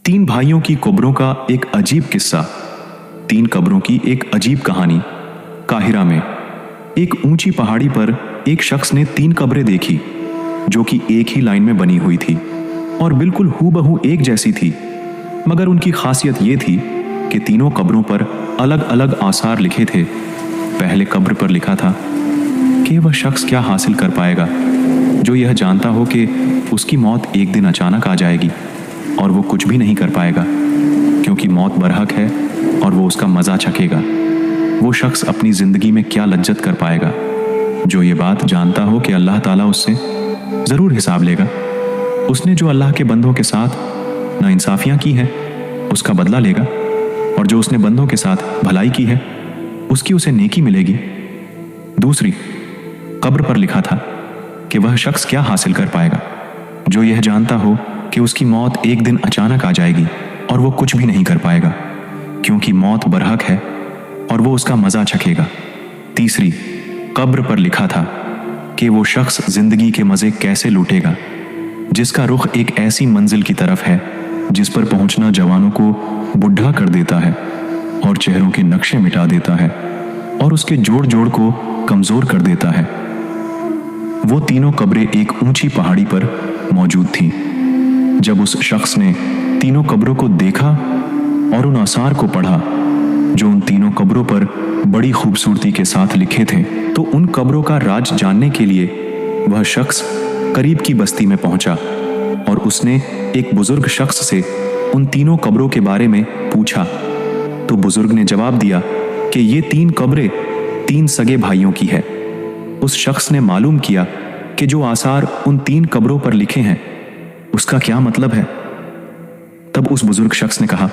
तीन भाइयों की कब्रों का एक अजीब किस्सा। तीन कब्रों की एक अजीब कहानी। काहिरा में एक ऊंची पहाड़ी पर एक शख्स ने तीन कब्रें देखी जो कि एक ही लाइन में बनी हुई थी और बिल्कुल हूबहू एक जैसी थी, मगर उनकी खासियत ये थी कि तीनों कब्रों पर अलग अलग आसार लिखे थे। पहले कब्र पर लिखा था कि वह शख्स क्या हासिल कर पाएगा जो यह जानता हो कि उसकी मौत एक दिन अचानक आ जाएगी और वो कुछ भी नहीं कर पाएगा क्योंकि मौत बरहक है और वो उसका मज़ा चखेगा। वो शख्स अपनी ज़िंदगी में क्या लज्जत कर पाएगा जो ये बात जानता हो कि अल्लाह ताला उससे ज़रूर हिसाब लेगा। उसने जो अल्लाह के बंदों के साथ नाइंसाफ़ियाँ की हैं उसका बदला लेगा, और जो उसने बंदों के साथ भलाई की है उसकी उसे नेकी मिलेगी। दूसरी कब्र पर लिखा था कि वह शख्स क्या हासिल कर पाएगा जो यह जानता हो कि उसकी मौत एक दिन अचानक आ जाएगी और वो कुछ भी नहीं कर पाएगा क्योंकि मौत बरहक है और वो उसका मज़ा चखेगा। तीसरी कब्र पर लिखा था कि वो शख्स जिंदगी के मज़े कैसे लूटेगा जिसका रुख एक ऐसी मंजिल की तरफ है जिस पर पहुंचना जवानों को बुढ़ा कर देता है और चेहरों के नक्शे मिटा देता है और उसके जोड़ जोड़ को कमज़ोर कर देता है। वो तीनों कब्रें एक ऊंची पहाड़ी पर मौजूद थीं। जब उस शख्स ने तीनों कब्रों को देखा और उन आसार को पढ़ा जो उन तीनों कब्रों पर बड़ी खूबसूरती के साथ लिखे थे, तो उन कब्रों का राज जानने के लिए वह शख्स करीब की बस्ती में पहुंचा और उसने एक बुजुर्ग शख्स से उन तीनों कब्रों के बारे में पूछा। तो बुजुर्ग ने जवाब दिया कि ये तीन कब्रें तीन सगे भाइयों की है। उस शख्स ने मालूम किया कि जो आसार उन तीन कब्रों पर लिखे हैं उसका क्या मतलब है। तब उस बुजुर्ग शख्स ने कहा,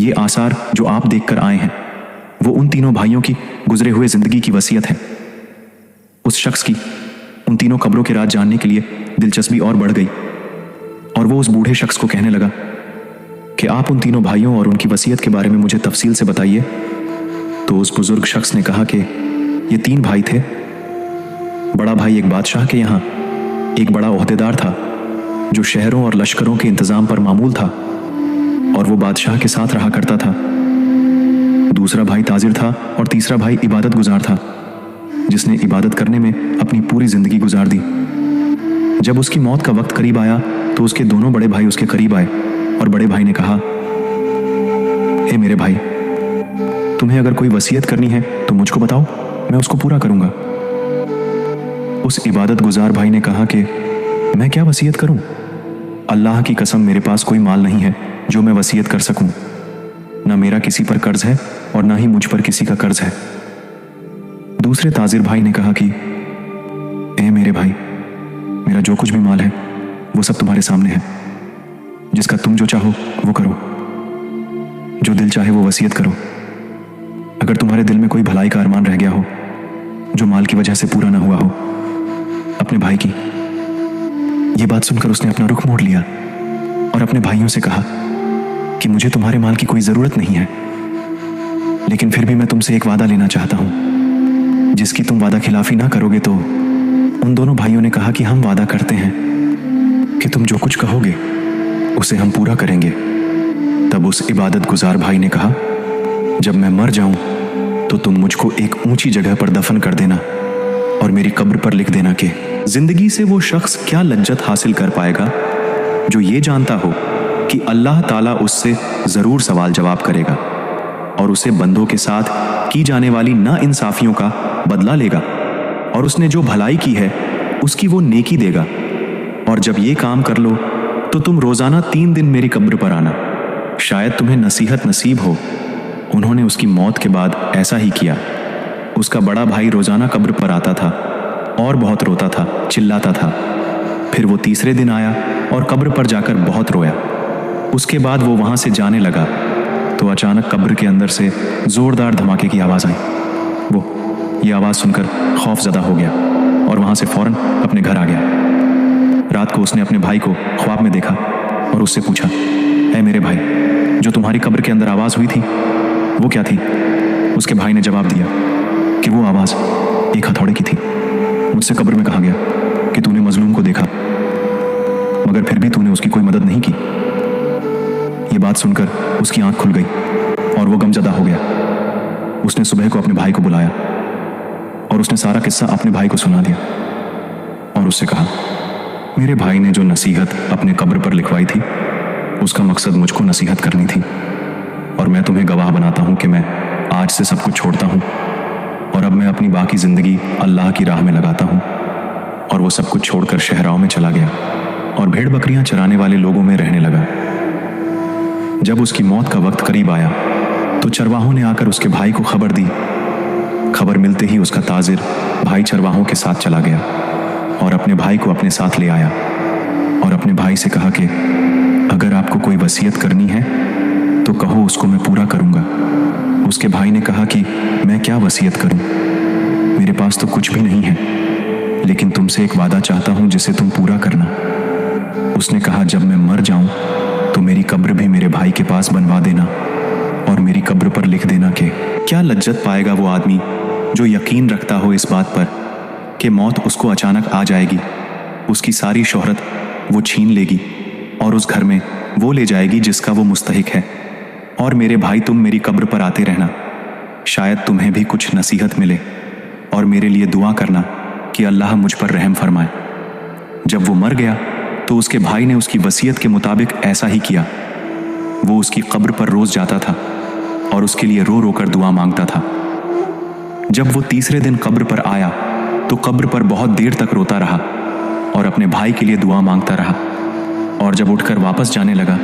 ये आसार जो आप देखकर आए हैं वो उन तीनों भाइयों की गुजरे हुए जिंदगी की वसीयत है। उस शख्स की उन तीनों कब्रों के राज जानने के लिए दिलचस्पी और बढ़ गई और वो उस बूढ़े शख्स को कहने लगा कि आप उन तीनों भाइयों और उनकी वसीयत के बारे में मुझे तफसील से बताइए। तो उस बुजुर्ग शख्स ने कहा कि ये तीन भाई थे। बड़ा भाई एक बादशाह के यहाँ एक बड़ा ओहदेदार था जो शहरों और लश्करों के इंतजाम पर मामूल था और वो बादशाह के साथ रहा करता था। दूसरा भाई ताजिर था और तीसरा भाई इबादत गुजार था जिसने इबादत करने में अपनी पूरी जिंदगी गुजार दी। जब उसकी मौत का वक्त करीब आया तो उसके दोनों बड़े भाई उसके करीब आए और बड़े भाई ने कहा, हे मेरे भाई, तुम्हें अगर कोई वसीयत करनी है तो मुझको बताओ, मैं उसको पूरा करूंगा। उस इबादत गुजार भाई ने कहा कि मैं क्या वसीयत करूं? अल्लाह की कसम मेरे पास कोई माल नहीं है जो मैं वसीयत कर सकूं। ना मेरा किसी पर कर्ज है और ना ही मुझ पर किसी का कर्ज है। दूसरे ताजिर भाई ने कहा कि ए मेरे भाई, मेरा जो कुछ भी माल है वो सब तुम्हारे सामने है। जिसका तुम जो चाहो वो करो, जो दिल चाहे वो वसीयत करो। अगर तुम्हारे दिल में कोई भलाई का अरमान रह गया हो जो माल की वजह से पूरा ना हुआ हो अपने भाई की। ये बात सुनकर उसने अपना रुख मोड़ लिया और अपने भाइयों से कहा कि मुझे तुम्हारे माल की कोई ज़रूरत नहीं है, लेकिन फिर भी मैं तुमसे एक वादा लेना चाहता हूँ जिसकी तुम वादा खिलाफी ना करोगे। तो उन दोनों भाइयों ने कहा कि हम वादा करते हैं कि तुम जो कुछ कहोगे उसे हम पूरा करेंगे। तब उस इबादत गुजार भाई ने कहा, जब मैं मर जाऊं तो तुम मुझको एक ऊंची जगह पर दफन कर देना और मेरी कब्र पर लिख देना कि जिंदगी से वो शख्स क्या लज्जत हासिल कर पाएगा जो ये जानता हो कि अल्लाह ताला उससे ज़रूर सवाल जवाब करेगा और उसे बंदों के साथ की जाने वाली नाइंसाफियों का बदला लेगा, और उसने जो भलाई की है उसकी वो नेकी देगा। और जब ये काम कर लो तो तुम रोज़ाना 3 दिन मेरी कब्र पर आना, शायद तुम्हें नसीहत नसीब हो। उन्होंने उसकी मौत के बाद ऐसा ही किया। उसका बड़ा भाई रोज़ाना कब्र पर आता था और बहुत रोता था, चिल्लाता था। फिर वो तीसरे दिन आया और कब्र पर जाकर बहुत रोया। उसके बाद वो वहाँ से जाने लगा तो अचानक कब्र के अंदर से ज़ोरदार धमाके की आवाज़ आई। वो ये आवाज़ सुनकर खौफज़दा हो गया और वहाँ से फ़ौरन अपने घर आ गया। रात को उसने अपने भाई को ख्वाब में देखा और उससे पूछा, ऐ मेरे भाई, जो तुम्हारी कब्र के अंदर आवाज़ हुई थी वो क्या थी? उसके भाई ने जवाब दिया कि वो आवाज़ एक हथौड़े की थी। मुझसे कब्र में कहा गया कि तूने मजलूम को देखा मगर फिर भी तूने उसकी कोई मदद नहीं की। ये बात सुनकर उसकी आंख खुल गई और वो गमजदा हो गया। उसने सुबह को अपने भाई को बुलाया और उसने सारा किस्सा अपने भाई को सुना दिया और उससे कहा, मेरे भाई ने जो नसीहत अपने कब्र पर लिखवाई थी उसका मकसद मुझको नसीहत करनी थी, और मैं तुम्हें गवाह बनाता हूं कि मैं आज से सब कुछ छोड़ता हूं और अब मैं अपनी बाकी जिंदगी अल्लाह की राह में लगाता हूं। और वो सब कुछ छोड़कर शहराओं में चला गया और भेड़ बकरियां चराने वाले लोगों में रहने लगा। जब उसकी मौत का वक्त करीब आया तो चरवाहों ने आकर उसके भाई को खबर दी। खबर मिलते ही उसका ताजिर भाई चरवाहों के साथ चला गया और अपने भाई को अपने साथ ले आया और अपने भाई से कहा कि अगर आपको कोई वसीयत करनी है तो कहो, उसको मैं पूरा करूंगा। उसके भाई ने कहा कि मैं क्या वसीयत करूं, मेरे पास तो कुछ भी नहीं है, लेकिन तुमसे एक वादा चाहता हूं जिसे तुम पूरा करना। उसने कहा, जब मैं मर जाऊं तो मेरी कब्र भी मेरे भाई के पास बनवा देना और मेरी कब्र पर लिख देना कि क्या लज्जत पाएगा वो आदमी जो यकीन रखता हो इस बात पर कि मौत उसको अचानक आ जाएगी, उसकी सारी शोहरत वो छीन लेगी और उस घर में वो ले जाएगी जिसका वो मुस्तहिक है। और मेरे भाई, तुम मेरी कब्र पर आते रहना, शायद तुम्हें भी कुछ नसीहत मिले, और मेरे लिए दुआ करना कि अल्लाह मुझ पर रहम फरमाए। जब वो मर गया तो उसके भाई ने उसकी वसीयत के मुताबिक ऐसा ही किया। वो उसकी कब्र पर रोज जाता था और उसके लिए रो रो कर दुआ मांगता था। जब वो तीसरे दिन कब्र पर आया तो कब्र पर बहुत देर तक रोता रहा और अपने भाई के लिए दुआ मांगता रहा, और जब उठकर वापस जाने लगा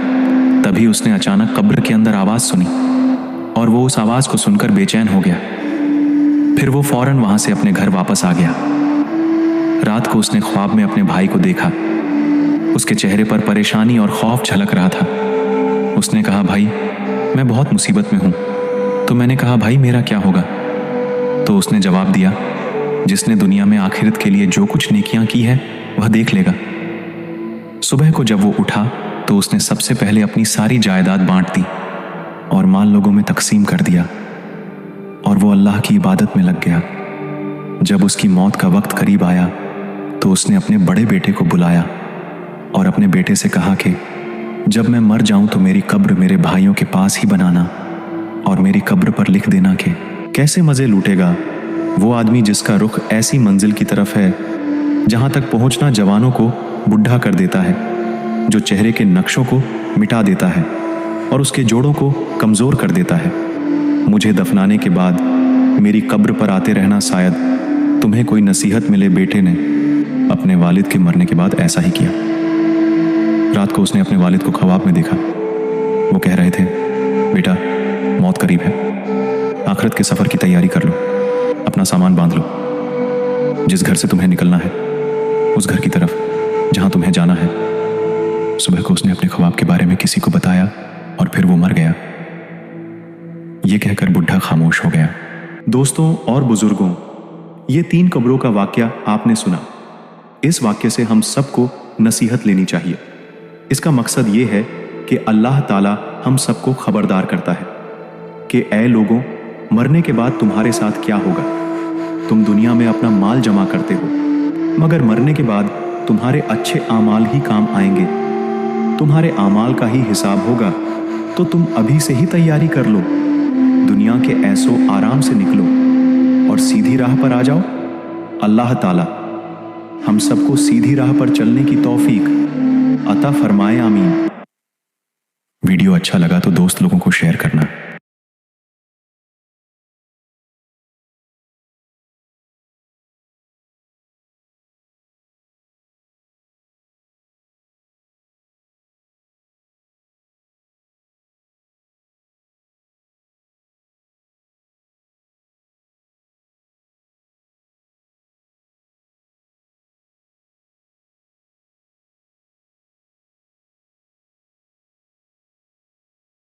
तभी उसने अचानक कब्र के अंदर आवाज सुनी और वो उस आवाज को सुनकर बेचैन हो गया। फिर वो फौरन वहां से अपने घर वापस आ गया। रात को उसने ख्वाब में अपने भाई को देखा। उसके चेहरे पर परेशानी और खौफ झलक रहा था। उसने कहा, भाई, मैं बहुत मुसीबत में हूं। तो मैंने कहा, भाई, मेरा क्या होगा? तो उसने जवाब दिया, जिसने दुनिया में आखिरत के लिए जो कुछ नेकियां की है वह देख लेगा। सुबह को जब वो उठा तो उसने सबसे पहले अपनी सारी जायदाद बांट दी और माल लोगों में तकसीम कर दिया और वो अल्लाह की इबादत में लग गया। जब उसकी मौत का वक्त करीब आया तो उसने अपने बड़े बेटे को बुलाया और अपने बेटे से कहा कि जब मैं मर जाऊं तो मेरी कब्र मेरे भाइयों के पास ही बनाना और मेरी कब्र पर लिख देना कि कैसे मज़े लूटेगा वो आदमी जिसका रुख ऐसी मंजिल की तरफ है जहां तक पहुंचना जवानों को बुढ़ा कर देता है, जो चेहरे के नक्शों को मिटा देता है और उसके जोड़ों को कमज़ोर कर देता है। मुझे दफनाने के बाद मेरी कब्र पर आते रहना, शायद तुम्हें कोई नसीहत मिले। बेटे ने अपने वालिद के मरने के बाद ऐसा ही किया। रात को उसने अपने वालिद को ख्वाब में देखा। वो कह रहे थे, बेटा, मौत करीब है, आखिरत के सफ़र की तैयारी कर लो, अपना सामान बांध लो। जिस घर से तुम्हें निकलना है उस घर की तरफ जहां तुम्हें जाना है। सुबह को उसने अपने ख्वाब के बारे में किसी को बताया और फिर वो मर गया। ये कहकर बुढ़ा खामोश हो गया। दोस्तों और बुजुर्गों, ये 3 कब्रों का वाक्या आपने सुना। इस वाक्य से हम सबको नसीहत लेनी चाहिए। इसका मकसद ये है कि अल्लाह ताला हम सबको खबरदार करता है कि ऐ लोगों, मरने के बाद तुम्हारे साथ क्या होगा। तुम दुनिया में अपना माल जमा करते हो, मगर मरने के बाद तुम्हारे अच्छे आमाल ही काम आएंगे। तुम्हारे आमाल का ही हिसाब होगा, तो तुम अभी से ही तैयारी कर लो। दुनिया के ऐसो आराम से निकलो और सीधी राह पर आ जाओ। अल्लाह ताला हम सबको सीधी राह पर चलने की तौफीक अता फरमाए, आमीन। वीडियो अच्छा लगा तो दोस्त लोगों को शेयर करना।